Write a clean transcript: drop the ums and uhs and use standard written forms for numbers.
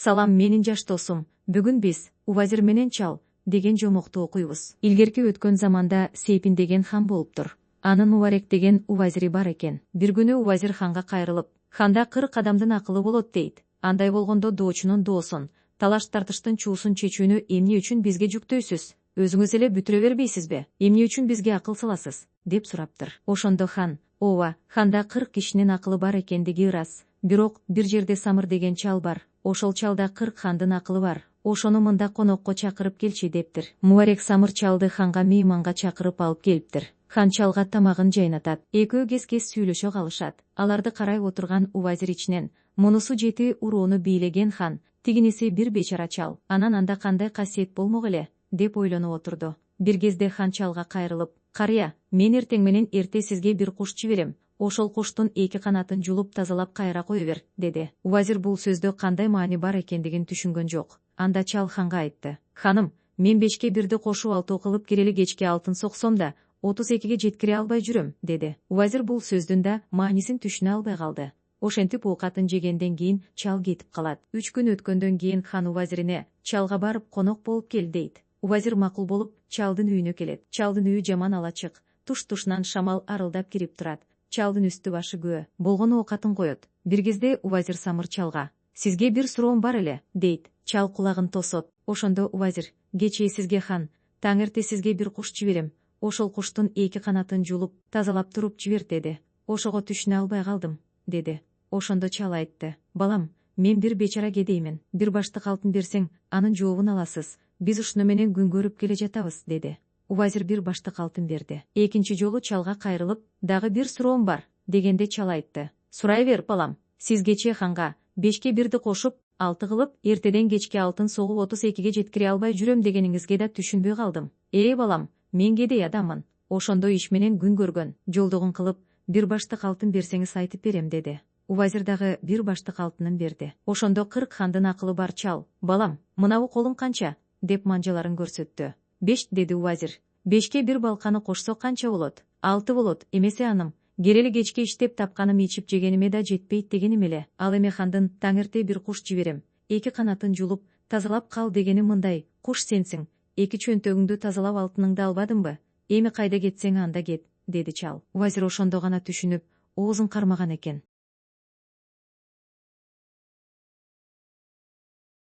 Салам, менин жаш досум, бүгүн биз Увазир менен чал деген жомокту окуйбуз. Илгерки өткөн заманда Сейпин деген хан болуптур. Анын Уварек деген увазири бар экен. Бир күнү Увазир ханга кайрылып, ханда 40 адамдын акылы болот дейт. Андай болгондо доочунун доосун, талаш тартыштын чуусун чечүүнү эмне үчүн бизге жүктөйсүз? Өзүңүз эле бүтүрө бербейсизби? Эмне үчүн бизге акыл саласыз? Деп сураптыр. Ошондо хан: ооба, ханда 40 кишинин акылы бар экендиги ырас. Бирок бир жерде Самыр деген чал бар. Ошол чалда 40 хандын акылы бар. Ошону мында конокко чакырып келчи дептир. Муарек Самыр чалды ханга мейманга чакырып алып келиптир. Хан чалга тамагын жайнатат. Экөө кес-кес сүйлөшө калышат. Аларды карай отурган Увазир ичинен: мунусу жети уроону бийлеген хан, тигиниси бир бечара чал. Анан анда кандай касиет болмок эле, деп ойлонуп отурду. Бир кезде хан чалга кайрылып: карыя, мен эртең менен эрте сизге бир куш жиберем. Ошол куштун эки канатын жулуп тазалап кайра кое бер, деди. Увазир бул сөздө кандай маани бар экендигин түшүнгөн жок. Анда чал ханга айтты: ханым, мен 5-ке 1-ди кошуп 6 кылып керели кечке алтын соксом да 32-ге жеткире албай жүрөм, деди. Увазир бул сөздүн да маанисин түшүнө албай калды. Ошентип оокатын жегенден кийин чал кетип калат. 3 күн өткөндөн кийин хан Увазирине: чалга барып конок болуп кел, дейт. Увазир макул болуп чалдын үйүнө келет. Чалдын үйү жаман алачык. Туш-тушунан шамал арылдап кирип турат. Чалдын үстү башы күбө. Болгону оокатын коет. Бир кезде Увазир Самыр чалга: сизге бир суроом бар эле, дейт. Чал кулагын тосот. Ошондо Увазир: кечээ сизге хан, таң эрте сизге бир куш жиберем. Ошол куштун эки канатын жулуп, тазалап туруп жибер, деди. Ошого түшүнө албай калдым, деди. Ошондо чал айтты: балам, мен бир бечара кедеймин. Бир баштык алтын берсең, анын жообун аласыз. Биз ушуну менен күн көрүп келе жатабыз, деди. Увазир бир баштык алтын берди. Экинчи жолу чалга кайрылып: дагы бир суроом бар, дегенде чал айтты: сурай бер, балам. Сиз кечээ ханга 5-ке 1-ди кошуп 6 кылып, эртеден кечке алтын согуп 32-ге жеткире албай жүрөм дегениңизге да түшүнбөй калдым. Балам, мен кедей адаммын. Ошондо иш менен күн көргөн, жолдогун кылып, бир баштык алтын берсеңиз айтып берем, деди. Увазир дагы бир баштык алтынын берди. Ошондо 40 хандын акылы бар чал: балам, мынабу колуң канча? Деп манжаларын көрсөттү. 5, деди Увазир. 5-ке 1 балканы кошсо канча болот? 6 болот. Эмесе аным, керели кечке иштеп тапканым ичип жегениме да жетпейт дегеним эле. Ал эме хандын таң эрте бир куш жиберем. 2 канатын жулуп, тазалап кал дегени мындай: куш сенсиң. 2 чөнтөгүңдү тазалап алтыныңды албадыңбы? Эми кайда кетсең анда кет, деди чал. Увазир ошондо гана түшүнүп, оозун кармаган экен.